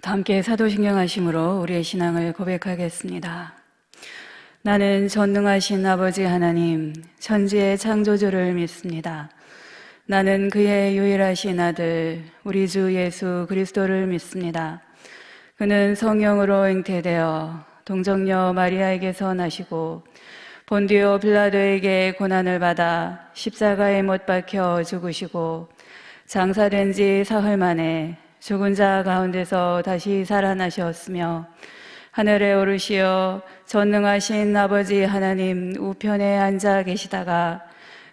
함께 사도신경하심으로 우리의 신앙을 고백하겠습니다. 나는 전능하신 아버지 하나님, 천지의 창조주를 믿습니다. 나는 그의 유일하신 아들, 우리 주 예수 그리스도를 믿습니다. 그는 성령으로 잉태되어 동정녀 마리아에게서 나시고 본디오 빌라도에게 고난을 받아 십자가에 못 박혀 죽으시고 장사된 지 사흘 만에 죽은 자 가운데서 다시 살아나셨으며 하늘에 오르시어 전능하신 아버지 하나님 우편에 앉아 계시다가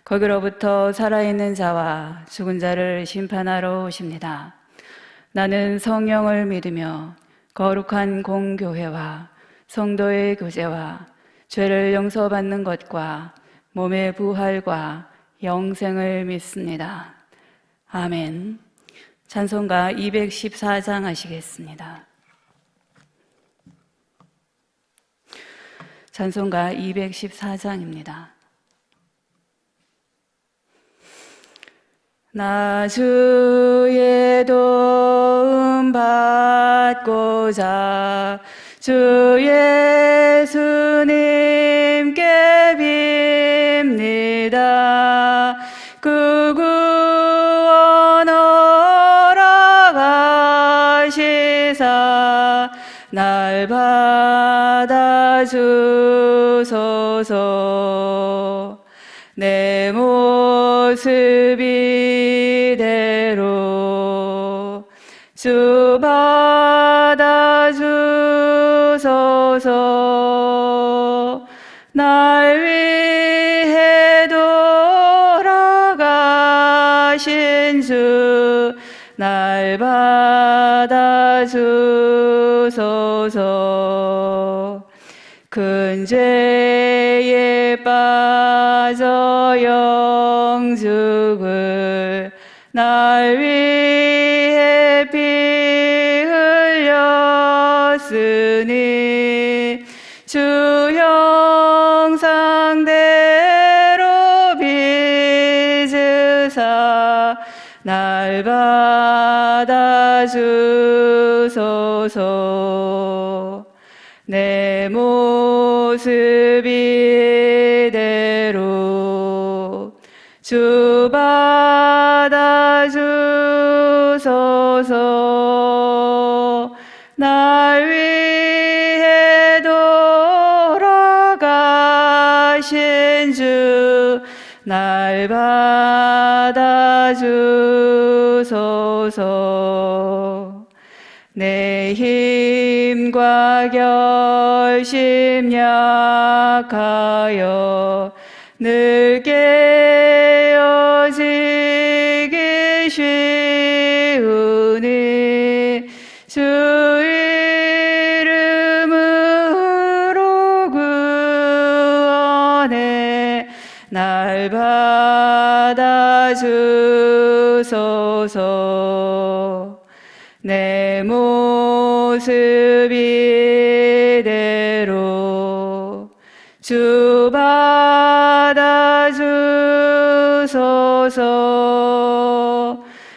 거기로부터 살아있는 자와 죽은 자를 심판하러 오십니다. 나는 성령을 믿으며 거룩한 공교회와 성도의 교제와 죄를 용서받는 것과 몸의 부활과 영생을 믿습니다. 아멘. 찬송가 214장 하시겠습니다. 찬송가 214장입니다. 나 주의 도움 받고자 주 예수님께 빕니다. 그 구원 허락하시사 날 받아주소서. 내 모습 이대로 주 받아주소서. 날 위해 돌아가신 주 날 받아주소서. 큰 죄에 빠져 영죽을 날 위해 피 흘렸으니 주 형상대로 빚으사 날 받아주소서. 내 모습 이대로 주 받아주소서. 날 위해 돌아가신 주 날 받아주소서. 내 힘과 결심 약하여 늘 깨어지기 쉬우니 주 이름으로 구원해 날 받아주소서. 내 모습 이대로 주 받아주소서.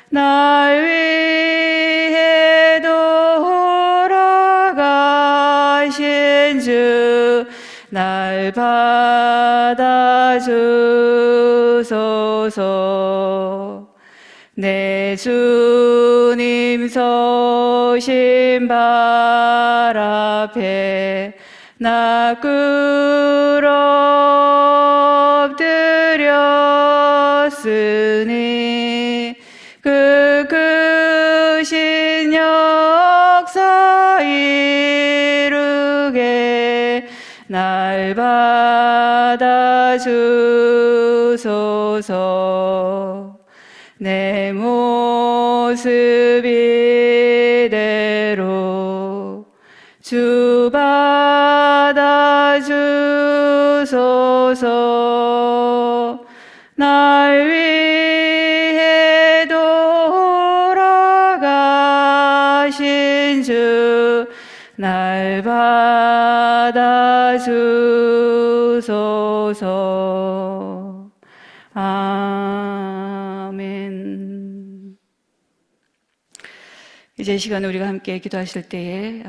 날 위해 돌아가신 주 날 받아주소서. 내 주님 서신 발 앞에 나 엎드렸으니 그 크신 역사 이루게 날 받아주소서. 내 모습 이대로 주 받아주소서. 날 위해 돌아가신 주 날 받아주소서. 아멘. 이제 이 시간 우리가 함께 기도하실 때에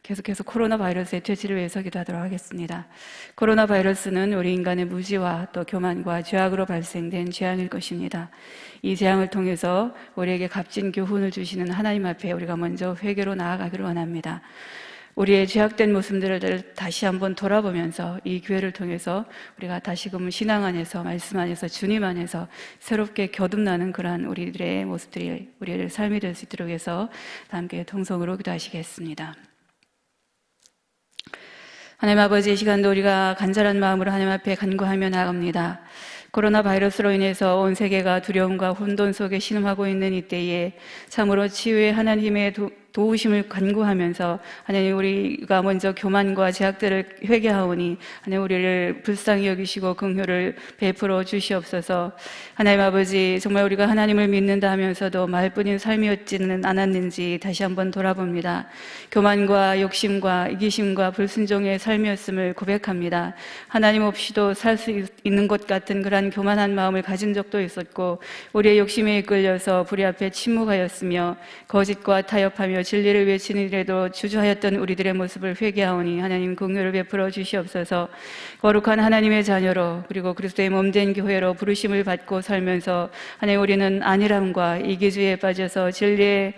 계속해서 코로나 바이러스의 퇴치를 위해서 기도하도록 하겠습니다. 코로나 바이러스는 우리 인간의 무지와 또 교만과 죄악으로 발생된 재앙일 것입니다. 이 재앙을 통해서 우리에게 값진 교훈을 주시는 하나님 앞에 우리가 먼저 회개로 나아가기를 원합니다. 우리의 죄악된 모습들을 다시 한번 돌아보면서 이 기회를 통해서 우리가 다시금 신앙 안에서, 말씀 안에서, 주님 안에서 새롭게 거듭나는 그러한 우리들의 모습들이 우리의 삶이 될 수 있도록 해서 함께 통성으로 기도하시겠습니다. 하나님 아버지, 이 시간도 우리가 간절한 마음으로 하나님 앞에 간구하며 나아갑니다. 코로나 바이러스로 인해서 온 세계가 두려움과 혼돈 속에 신음하고 있는 이때에 참으로 치유의 하나님의 도우심을 간구하면서 하나님, 우리가 먼저 교만과 죄악들을 회개하오니 하나님, 우리를 불쌍히 여기시고 긍휼을 베풀어 주시옵소서. 하나님 아버지, 정말 우리가 하나님을 믿는다 하면서도 말뿐인 삶이었지는 않았는지 다시 한번 돌아봅니다. 교만과 욕심과 이기심과 불순종의 삶이었음을 고백합니다. 하나님 없이도 살 수 있는 것 같은 그러한 교만한 마음을 가진 적도 있었고, 우리의 욕심에 이끌려서 불의 앞에 침묵하였으며 거짓과 타협하며 진리를 외치는 일에도 주저하였던 우리들의 모습을 회개하오니 하나님, 긍휼을 베풀어 주시옵소서. 거룩한 하나님의 자녀로, 그리고 그리스도의 몸된 교회로 부르심을 받고 살면서 하나님, 우리는 안일함과 이기주의에 빠져서 진리의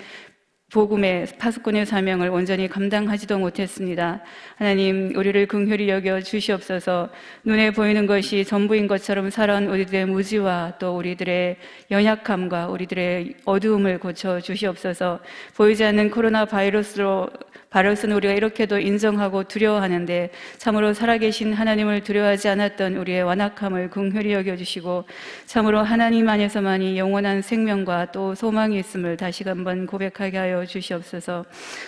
복음의 파수꾼의 사명을 온전히 감당하지도 못했습니다. 하나님, 우리를 긍휼히 여겨 주시옵소서. 눈에 보이는 것이 전부인 것처럼 살아온 우리들의 무지와 또 우리들의 연약함과 우리들의 어두움을 고쳐 주시옵소서. 보이지 않는 코로나 바이러스는 우리가 이렇게도 인정하고 두려워하는데 참으로 살아계신 하나님을 두려워하지 않았던 우리의 완악함을 긍휼히 여겨주시고, 참으로 하나님 안에서만이 영원한 생명과 또 소망이 있음을 다시 한번 고백하게 하여 주시옵소서.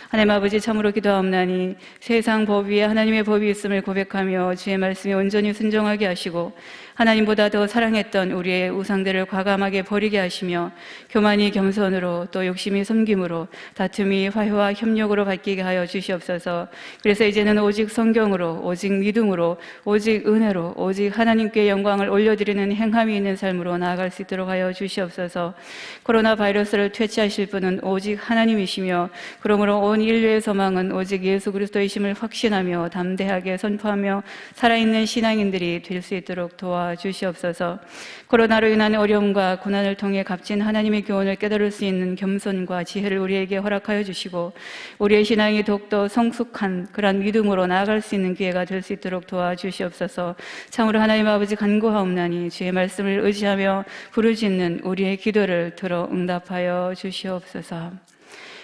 하나님 아버지, 참으로 기도하옵나니 세상 법 위에 하나님의 법이 있음을 고백하며 주의 말씀에 온전히 순종하게 하시고, 하나님보다 더 사랑했던 우리의 우상들을 과감하게 버리게 하시며, 교만이 겸손으로 또 욕심이 섬김으로 다툼이 화해와 협력으로 바뀌게 하여 주시옵소서. 그래서 이제는 오직 성경으로, 오직 믿음으로, 오직 은혜로, 오직 하나님께 영광을 올려드리는 행함이 있는 삶으로 나아갈 수 있도록 하여 주시옵소서. 코로나 바이러스를 퇴치하실 분은 오직 하나님이시며, 그러므로 온 인류의 소망은 오직 예수 그리스도이심을 확신하며 담대하게 선포하며 살아있는 신앙인들이 될 수 있도록 도와주시옵소서. 코로나로 인한 어려움과 고난을 통해 값진 하나님의 교훈을 깨달을 수 있는 겸손과 지혜를 우리에게 허락하여 주시고, 우리의 신앙이 더욱더 성숙한 그런 믿음으로 나아갈 수 있는 기회가 될 수 있도록 도와주시옵소서. 참으로 하나님 아버지, 간구하옵나니 주의 말씀을 의지하며 부르짖는 우리의 기도를 들어 응답하여 주시옵소서.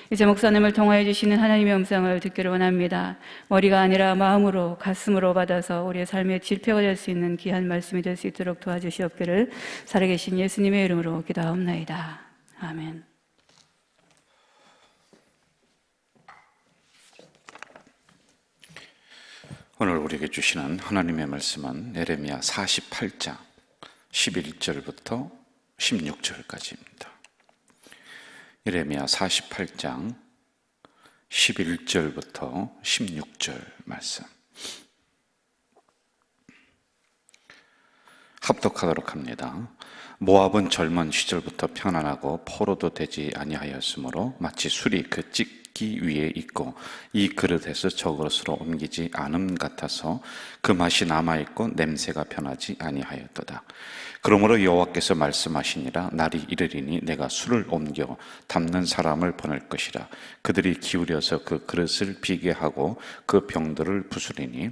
이제 목사님을 통하여 주시는 하나님의 음성을 듣기를 원합니다. 머리가 아니라 마음으로, 가슴으로 받아서 우리의 삶의 지표가 될 수 있는 귀한 말씀이 될 수 있도록 도와주시옵기를 살아계신 예수님의 이름으로 기도하옵나이다. 아멘. 오늘 우리에게 주시는 하나님의 말씀은 예레미야 48장 11절부터 16절까지입니다. 예레미야 48장 11절부터 16절 말씀 합독하도록 합니다. 모압은 젊은 시절부터 편안하고 포로도 되지 아니하였으므로 마치 술이 그 찢기 위에 있고 이 그릇에서 저 그릇으로 옮기지 않음 같아서 그 맛이 남아있고 냄새가 변하지 아니하였도다. 그러므로 여호와께서 말씀하시니라. 날이 이르리니 내가 술을 옮겨 담는 사람을 보낼 것이라. 그들이 기울여서 그 그릇을 비게 하고 그 병들을 부수리니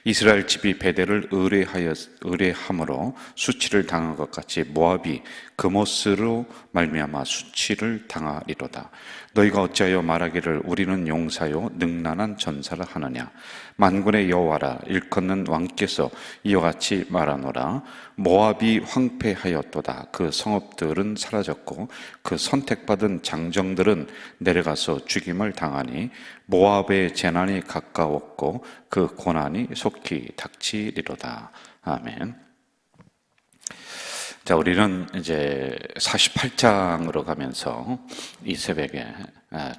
이스라엘 집이 베델을 의뢰함으로 수치를 당한 것 같이 모압이 그모스로 말미암아 수치를 당하리로다. 너희가 어찌하여 말하기를 우리는 용사요 능란한 전사를 하느냐. 만군의 여호와라, 일컫는 왕께서 이와 같이 말하노라. 모압이 황폐하였도다. 그 성읍들은 사라졌고 그 선택받은 장정들은 내려가서 죽임을 당하니 모압의 재난이 가까웠고 그 고난이 속히 닥치리로다. 아멘. 자, 우리는 이제 48장으로 가면서 이 새벽에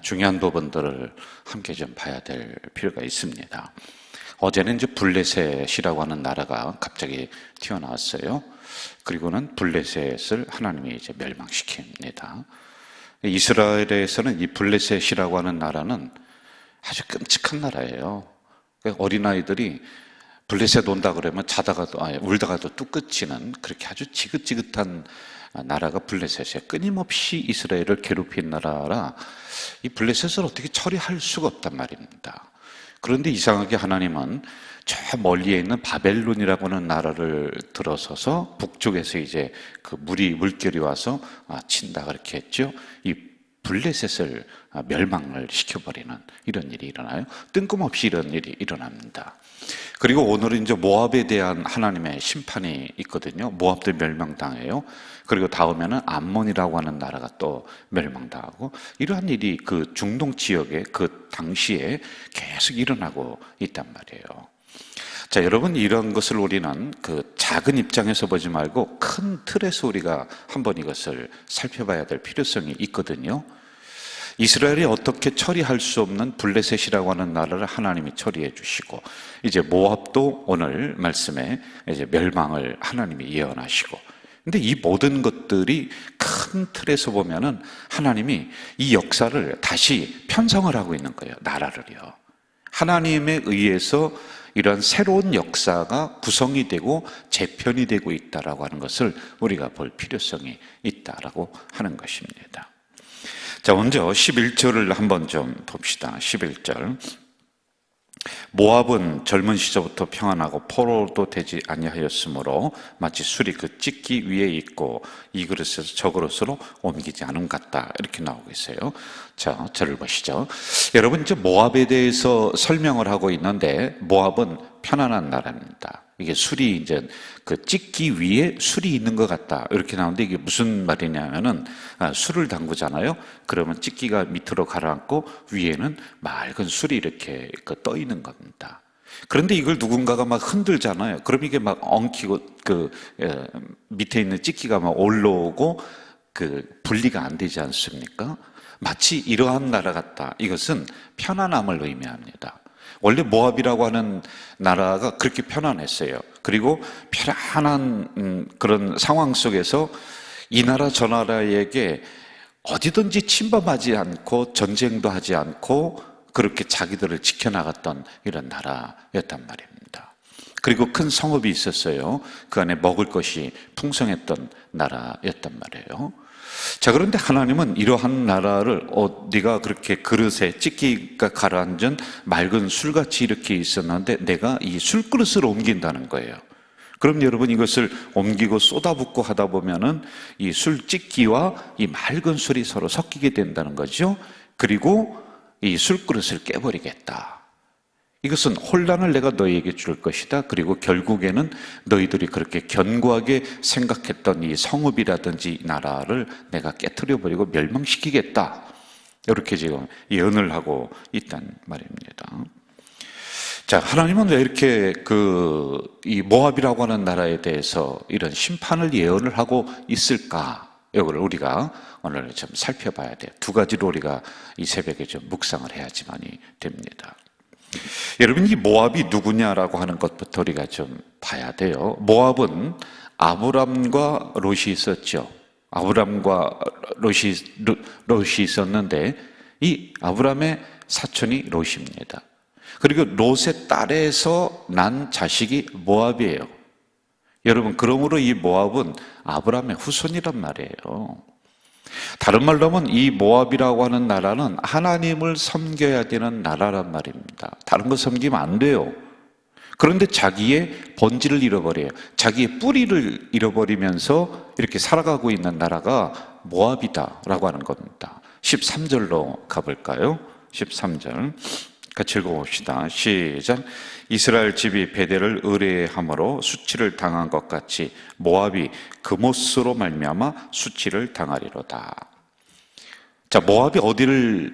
중요한 부분들을 함께 좀 봐야 될 필요가 있습니다. 어제는 이제 블레셋이라고 하는 나라가 갑자기 튀어나왔어요. 그리고는 블레셋을 하나님이 이제 멸망시킵니다. 이스라엘에서는 이 블레셋이라고 하는 나라는 아주 끔찍한 나라예요. 어린아이들이 블레셋 온다 그러면 자다가도, 울다가도 뚝 끊치는 그렇게 아주 지긋지긋한 나라가 블레셋이에요. 끊임없이 이스라엘을 괴롭힌 나라라 이 블레셋을 어떻게 처리할 수가 없단 말입니다. 그런데 이상하게 하나님은 저 멀리에 있는 바벨론이라고 하는 나라를 들어서서 북쪽에서 이제 그 물결이 와서 친다 그렇게 했죠. 이 블레셋을 멸망을 시켜버리는 이런 일이 일어나요. 뜬금없이 이런 일이 일어납니다. 그리고 오늘은 이제 모압에 대한 하나님의 심판이 있거든요. 모압도 멸망당해요. 그리고 다음에는 암몬이라고 하는 나라가 또 멸망당하고 이러한 일이 그 중동 지역에 그 당시에 계속 일어나고 있단 말이에요. 자, 여러분, 이런 것을 우리는 그 작은 입장에서 보지 말고 큰 틀에서 우리가 한번 이것을 살펴봐야 될 필요성이 있거든요. 이스라엘이 어떻게 처리할 수 없는 블레셋이라고 하는 나라를 하나님이 처리해 주시고, 이제 모압도 오늘 말씀에 이제 멸망을 하나님이 예언하시고, 근데 이 모든 것들이 큰 틀에서 보면은 하나님이 이 역사를 다시 편성을 하고 있는 거예요. 나라를요. 하나님에 의해서 이런 새로운 역사가 구성이 되고 재편이 되고 있다라고 하는 것을 우리가 볼 필요성이 있다라고 하는 것입니다. 자, 먼저 11절을 한번 좀 봅시다. 11절. 모압은 젊은 시절부터 평안하고 포로도 되지 아니하였으므로 마치 술이 그 찢기 위에 있고 이 그릇에서 저 그릇으로 옮기지 않은 것 같다. 이렇게 나오고 있어요. 자, 저를 보시죠. 여러분, 이제 모압에 대해서 설명을 하고 있는데 모압은 편안한 나라입니다. 이게 술이 이제 그 찢기 위에 술이 있는 것 같다. 이렇게 나오는데 이게 무슨 말이냐면은 술을 담그잖아요. 그러면 찢기가 밑으로 가라앉고 위에는 맑은 술이 이렇게 떠 있는 겁니다. 그런데 이걸 누군가가 막 흔들잖아요. 그럼 이게 막 엉키고 밑에 있는 찢기가 막 올라오고 분리가 안 되지 않습니까? 마치 이러한 나라 같다. 이것은 편안함을 의미합니다. 원래 모압이라고 하는 나라가 그렇게 편안했어요. 그리고 편안한 그런 상황 속에서 이 나라 저 나라에게 어디든지 침범하지 않고 전쟁도 하지 않고 그렇게 자기들을 지켜나갔던 이런 나라였단 말입니다. 그리고 큰 성읍이 있었어요. 그 안에 먹을 것이 풍성했던 나라였단 말이에요. 자, 그런데 하나님은 이러한 나라를 네가 그렇게 그릇에 찢기가 가라앉은 맑은 술같이 이렇게 있었는데 내가 이 술그릇을 옮긴다는 거예요. 그럼 여러분, 이것을 옮기고 쏟아붓고 하다 보면은 이 술 찢기와 이 맑은 술이 서로 섞이게 된다는 거죠. 그리고 이 술그릇을 깨버리겠다. 이것은 혼란을 내가 너희에게 줄 것이다. 그리고 결국에는 너희들이 그렇게 견고하게 생각했던 이 성읍이라든지 나라를 내가 깨트려버리고 멸망시키겠다. 이렇게 지금 예언을 하고 있단 말입니다. 자, 하나님은 왜 이렇게 이 모압이라고 하는 나라에 대해서 이런 심판을 예언을 하고 있을까? 이걸 우리가 오늘 좀 살펴봐야 돼요. 두 가지로 우리가 이 새벽에 좀 묵상을 해야지만이 됩니다. 여러분, 이 모압이 누구냐라고 하는 것부터 우리가 좀 봐야 돼요. 모압은 아브람과 롯이 있었죠. 아브람과 롯이 있었는데 이 아브람의 사촌이 롯입니다. 그리고 롯의 딸에서 난 자식이 모압이에요. 여러분, 그러므로 이 모압은 아브람의 후손이란 말이에요. 다른 말로 하면 이 모압이라고 하는 나라는 하나님을 섬겨야 되는 나라란 말입니다. 다른 거 섬기면 안 돼요. 그런데 자기의 본질을 잃어버려요. 자기의 뿌리를 잃어버리면서 이렇게 살아가고 있는 나라가 모압이다라고 하는 겁니다. 13절로 가볼까요? 13절 같이 읽어봅시다. 시작. 이스라엘 집이 베델을 의뢰함으로 수치를 당한 것 같이 모압이 그모스로 말미암아 수치를 당하리로다. 자, 모압이 어디를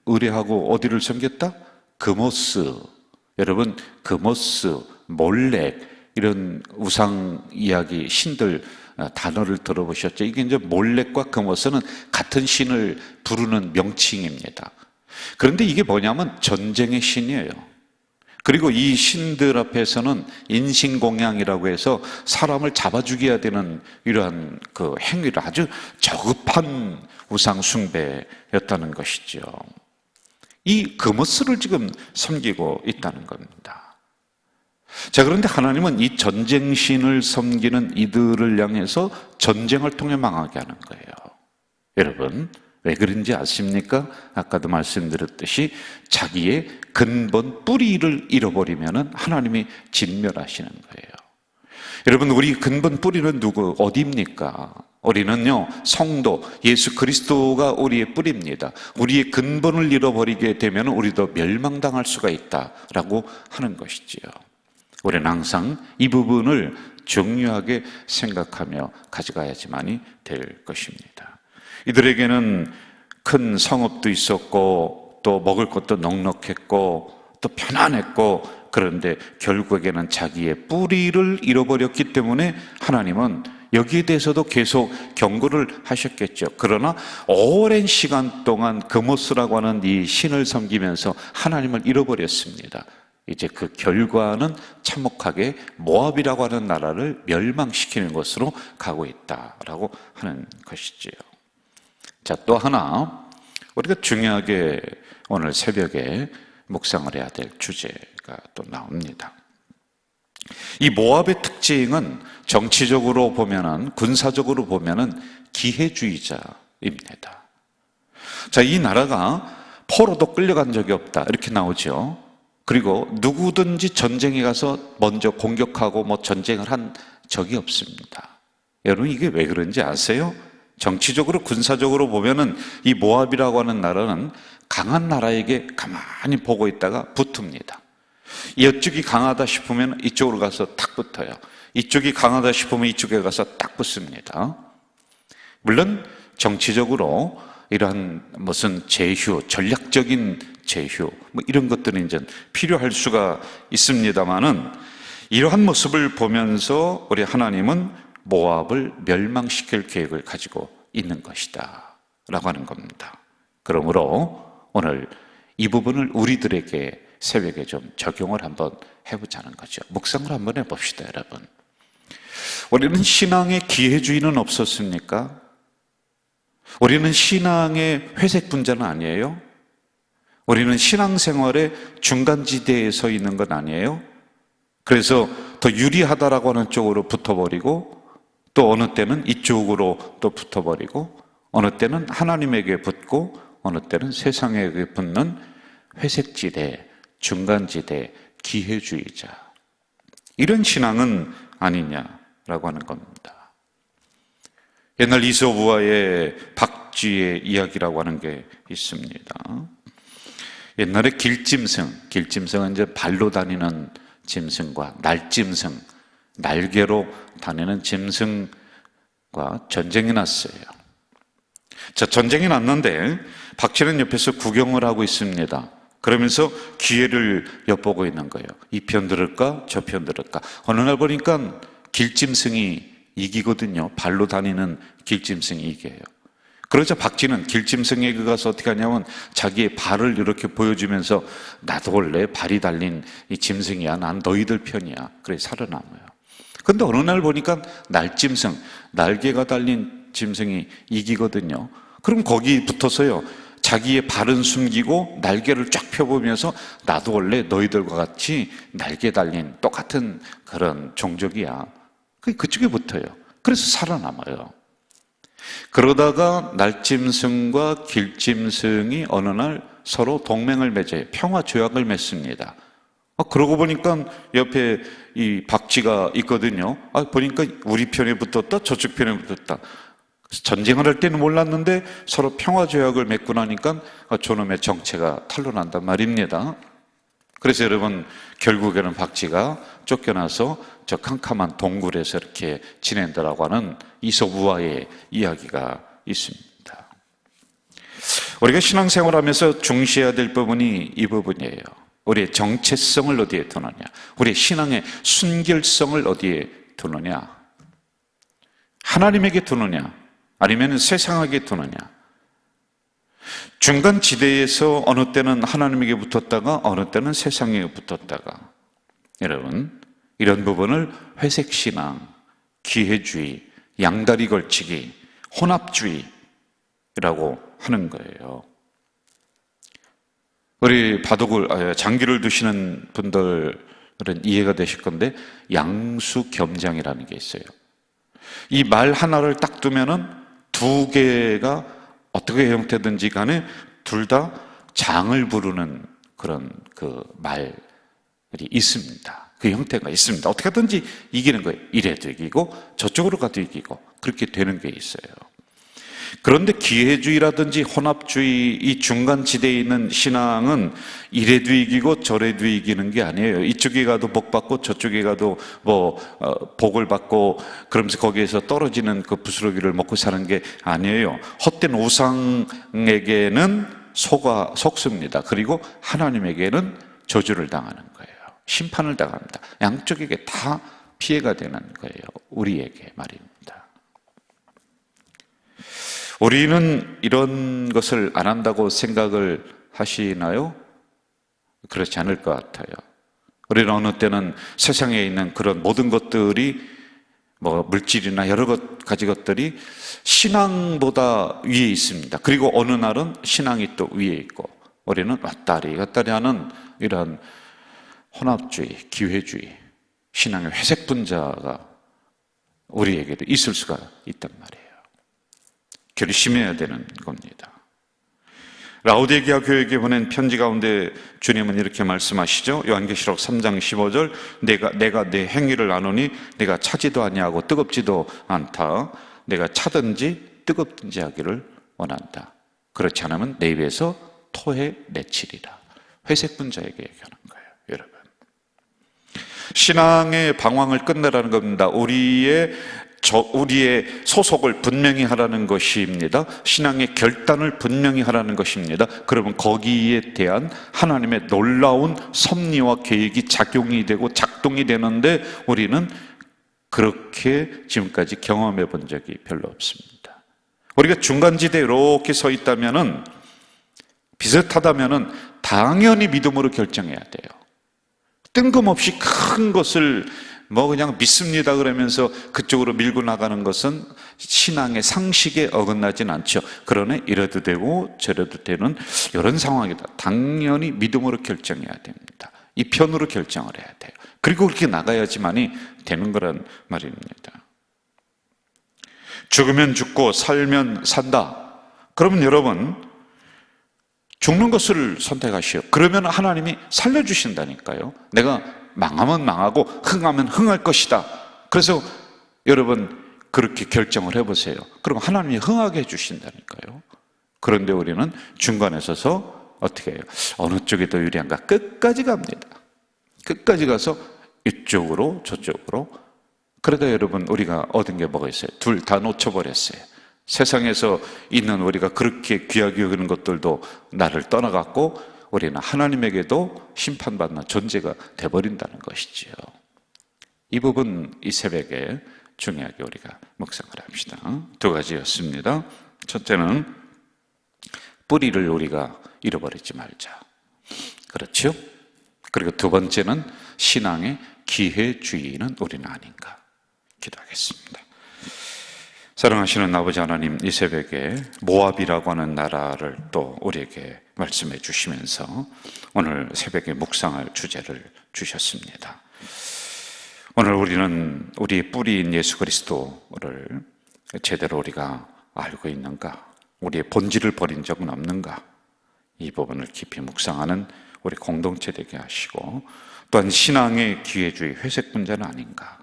의뢰하고 어디를 섬겼다? 그모스. 여러분, 그모스, 몰렉 이런 우상 이야기 신들 단어를 들어보셨죠? 이게 이제 몰렉과 그모스는 같은 신을 부르는 명칭입니다. 그런데 이게 뭐냐면 전쟁의 신이에요. 그리고 이 신들 앞에서는 인신공양이라고 해서 사람을 잡아 죽여야 되는 이러한 그 행위를 아주 저급한 우상 숭배였다는 것이죠. 이 그모스를 지금 섬기고 있다는 겁니다. 자, 그런데 하나님은 이 전쟁신을 섬기는 이들을 향해서 전쟁을 통해 망하게 하는 거예요. 여러분, 왜 그런지 아십니까? 아까도 말씀드렸듯이 자기의 근본 뿌리를 잃어버리면 하나님이 진멸하시는 거예요. 여러분, 우리 근본 뿌리는 어디입니까? 우리는요, 성도, 예수 그리스도가 우리의 뿌리입니다. 우리의 근본을 잃어버리게 되면 우리도 멸망당할 수가 있다라고 하는 것이지요. 우리는 항상 이 부분을 중요하게 생각하며 가져가야지만이 될 것입니다. 이들에게는 큰 성읍도 있었고 또 먹을 것도 넉넉했고 또 편안했고, 그런데 결국에는 자기의 뿌리를 잃어버렸기 때문에 하나님은 여기에 대해서도 계속 경고를 하셨겠죠. 그러나 오랜 시간 동안 그모스라고 하는 이 신을 섬기면서 하나님을 잃어버렸습니다. 이제 그 결과는 참혹하게 모압이라고 하는 나라를 멸망시키는 것으로 가고 있다라고 하는 것이지요. 자, 또 하나 우리가 중요하게 오늘 새벽에 묵상을 해야 될 주제가 또 나옵니다. 이 모압의 특징은 정치적으로 보면은, 군사적으로 보면은 기회주의자입니다. 자, 이 나라가 포로도 끌려간 적이 없다 이렇게 나오죠. 그리고 누구든지 전쟁에 가서 먼저 공격하고 전쟁을 한 적이 없습니다. 여러분, 이게 왜 그런지 아세요? 정치적으로 군사적으로 보면은 이 모압이라고 하는 나라는 강한 나라에게 가만히 보고 있다가 붙습니다. 이쪽이 강하다 싶으면 이쪽으로 가서 딱 붙어요. 이쪽이 강하다 싶으면 이쪽에 가서 딱 붙습니다. 물론 정치적으로 이러한 무슨 제휴, 전략적인 제휴 이런 것들은 이제 필요할 수가 있습니다만은, 이러한 모습을 보면서 우리 하나님은 모압을 멸망시킬 계획을 가지고 있는 것이다 라고 하는 겁니다. 그러므로 오늘 이 부분을 우리들에게 새벽에 좀 적용을 한번 해보자는 거죠. 묵상을 한번 해봅시다, 여러분. 우리는 신앙의 기회주의는 없었습니까? 우리는 신앙의 회색 분자는 아니에요? 우리는 신앙생활의 중간지대에 서 있는 건 아니에요? 그래서 더 유리하다라고 하는 쪽으로 붙어버리고, 또 어느 때는 이쪽으로 또 붙어버리고, 어느 때는 하나님에게 붙고, 어느 때는 세상에게 붙는 회색지대, 중간지대, 기회주의자, 이런 신앙은 아니냐라고 하는 겁니다. 옛날 이솝우화의 박쥐의 이야기라고 하는 게 있습니다. 옛날에 길짐승은 이제 발로 다니는 짐승과 날짐승, 날개로 다니는 짐승과 전쟁이 났어요. 자, 전쟁이 났는데 박쥐는 옆에서 구경을 하고 있습니다. 그러면서 기회를 엿보고 있는 거예요. 이 편 들을까? 저 편 들을까? 어느 날 보니까 길짐승이 이기거든요. 발로 다니는 길짐승이 이겨요. 그러자 박쥐는 길짐승에게 가서 어떻게 하냐면 자기의 발을 이렇게 보여주면서, 나도 원래 발이 달린 이 짐승이야. 난 너희들 편이야. 그래 살아남아요. 근데 어느 날 보니까 날짐승, 날개가 달린 짐승이 이기거든요. 그럼 거기 붙어서요, 자기의 발은 숨기고 날개를 쫙 펴보면서, 나도 원래 너희들과 같이 날개 달린 똑같은 그런 종족이야. 그쪽에 붙어요. 그래서 살아남아요. 그러다가 날짐승과 길짐승이 어느 날 서로 동맹을 맺어요. 평화 조약을 맺습니다. 그러고 보니까 옆에 이 박쥐가 있거든요. 보니까 우리 편에 붙었다, 저쪽 편에 붙었다. 전쟁을 할 때는 몰랐는데 서로 평화 조약을 맺고 나니까 저놈의 정체가 탄로난단 말입니다. 그래서 여러분, 결국에는 박쥐가 쫓겨나서 저 캄캄한 동굴에서 이렇게 지낸다라고 하는 이솝우화의 이야기가 있습니다. 우리가 신앙생활하면서 중시해야 될 부분이 이 부분이에요. 우리의 정체성을 어디에 두느냐, 우리의 신앙의 순결성을 어디에 두느냐, 하나님에게 두느냐 아니면 세상에게 두느냐. 중간 지대에서 어느 때는 하나님에게 붙었다가 어느 때는 세상에 붙었다가, 여러분 이런 부분을 회색신앙, 기회주의, 양다리 걸치기, 혼합주의라고 하는 거예요. 우리 장기를 두시는 분들은 이해가 되실 건데, 양수겸장이라는 게 있어요. 이 말 하나를 딱 두면은 두 개가 어떻게 형태든지 간에 둘 다 장을 부르는 그런 그 말이 있습니다. 그 형태가 있습니다. 어떻게 하든지 이기는 거예요. 이래도 이기고 저쪽으로 가도 이기고 그렇게 되는 게 있어요. 그런데 기회주의라든지 혼합주의, 이 중간 지대에 있는 신앙은 이래도 이기고 저래도 이기는 게 아니에요. 이쪽에 가도 복 받고 저쪽에 가도 복을 받고 그러면서 거기에서 떨어지는 그 부스러기를 먹고 사는 게 아니에요. 헛된 우상에게는 속습니다. 그리고 하나님에게는 저주를 당하는 거예요. 심판을 당합니다. 양쪽에게 다 피해가 되는 거예요. 우리에게 말입니다. 우리는 이런 것을 안 한다고 생각을 하시나요? 그렇지 않을 것 같아요. 우리는 어느 때는 세상에 있는 그런 모든 것들이 물질이나 여러 가지 것들이 신앙보다 위에 있습니다. 그리고 어느 날은 신앙이 또 위에 있고, 우리는 왔다리 갔다리 하는 이런 혼합주의, 기회주의, 신앙의 회색 분자가 우리에게도 있을 수가 있단 말이에요. 결심해야 되는 겁니다. 라오디게아 교회에게 보낸 편지 가운데 주님은 이렇게 말씀하시죠. 요한계시록 3장 15절, 내가 내 행위를 아노니 내가 차지도 아니하고 뜨겁지도 않다. 내가 차든지 뜨겁든지 하기를 원한다. 그렇지 않으면 내 입에서 토해 내치리라. 회색 분자에게 얘기하는 거예요, 여러분. 신앙의 방황을 끝내라는 겁니다. 우리의 소속을 분명히 하라는 것입니다. 신앙의 결단을 분명히 하라는 것입니다. 그러면 거기에 대한 하나님의 놀라운 섭리와 계획이 작용이 되고 작동이 되는데, 우리는 그렇게 지금까지 경험해 본 적이 별로 없습니다. 우리가 중간지대에 이렇게 서 있다면은, 비슷하다면은 당연히 믿음으로 결정해야 돼요. 뜬금없이 큰 것을 그냥 믿습니다 그러면서 그쪽으로 밀고 나가는 것은 신앙의 상식에 어긋나진 않죠. 그러나 이래도 되고 저래도 되는 이런 상황이다. 당연히 믿음으로 결정해야 됩니다. 이 편으로 결정을 해야 돼요. 그리고 그렇게 나가야지만이 되는 거란 말입니다. 죽으면 죽고 살면 산다. 그러면 여러분, 죽는 것을 선택하시오. 그러면 하나님이 살려주신다니까요. 내가 망하면 망하고 흥하면 흥할 것이다. 그래서 여러분 그렇게 결정을 해보세요. 그럼 하나님이 흥하게 해주신다니까요. 그런데 우리는 중간에 서서 어떻게 해요? 어느 쪽이 더 유리한가? 끝까지 갑니다. 끝까지 가서 이쪽으로 저쪽으로. 그러다 여러분 우리가 얻은 게 뭐가 있어요? 둘 다 놓쳐버렸어요. 세상에서 있는 우리가 그렇게 귀하게 여기는 것들도 나를 떠나갔고, 우리는 하나님에게도 심판받는 존재가 돼버린다는 것이지요. 이 부분 이 새벽에 중요하게 우리가 묵상을 합시다. 두 가지였습니다. 첫째는 뿌리를 우리가 잃어버리지 말자. 그렇죠? 그리고 두 번째는 신앙의 기회주의는 우리는 아닌가. 기도하겠습니다. 사랑하시는 아버지 하나님, 이 새벽에 모압이라고 하는 나라를 또 우리에게 말씀해 주시면서 오늘 새벽에 묵상할 주제를 주셨습니다. 오늘 우리는 우리의 뿌리인 예수 그리스도를 제대로 우리가 알고 있는가? 우리의 본질을 버린 적은 없는가? 이 부분을 깊이 묵상하는 우리 공동체 되게 하시고, 또한 신앙의 기회주의 회색 분자는 아닌가?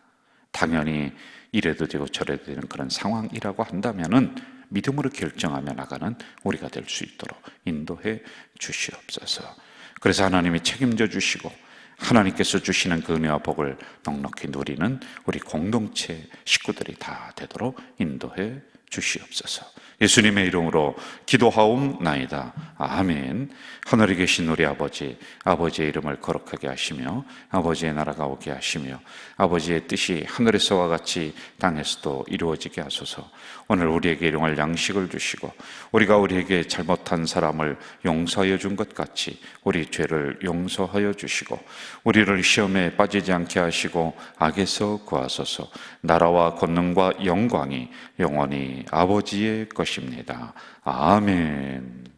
당연히 이래도 되고 저래도 되는 그런 상황이라고 한다면은 믿음으로 결정하며 나가는 우리가 될 수 있도록 인도해 주시옵소서. 그래서 하나님이 책임져 주시고 하나님께서 주시는 그 은혜와 복을 넉넉히 누리는 우리 공동체 식구들이 다 되도록 인도해 주시옵소서. 예수님의 이름으로 기도하옵나이다. 아멘. 하늘에 계신 우리 아버지, 아버지의 이름을 거룩하게 하시며 아버지의 나라가 오게 하시며 아버지의 뜻이 하늘에서와 같이 땅에서도 이루어지게 하소서. 오늘 우리에게 일용할 양식을 주시고 우리가 우리에게 잘못한 사람을 용서하여 준 것 같이 우리 죄를 용서하여 주시고 우리를 시험에 빠지지 않게 하시고 악에서 구하소서. 나라와 권능과 영광이 영원히 아버지의 것입니다. 아멘.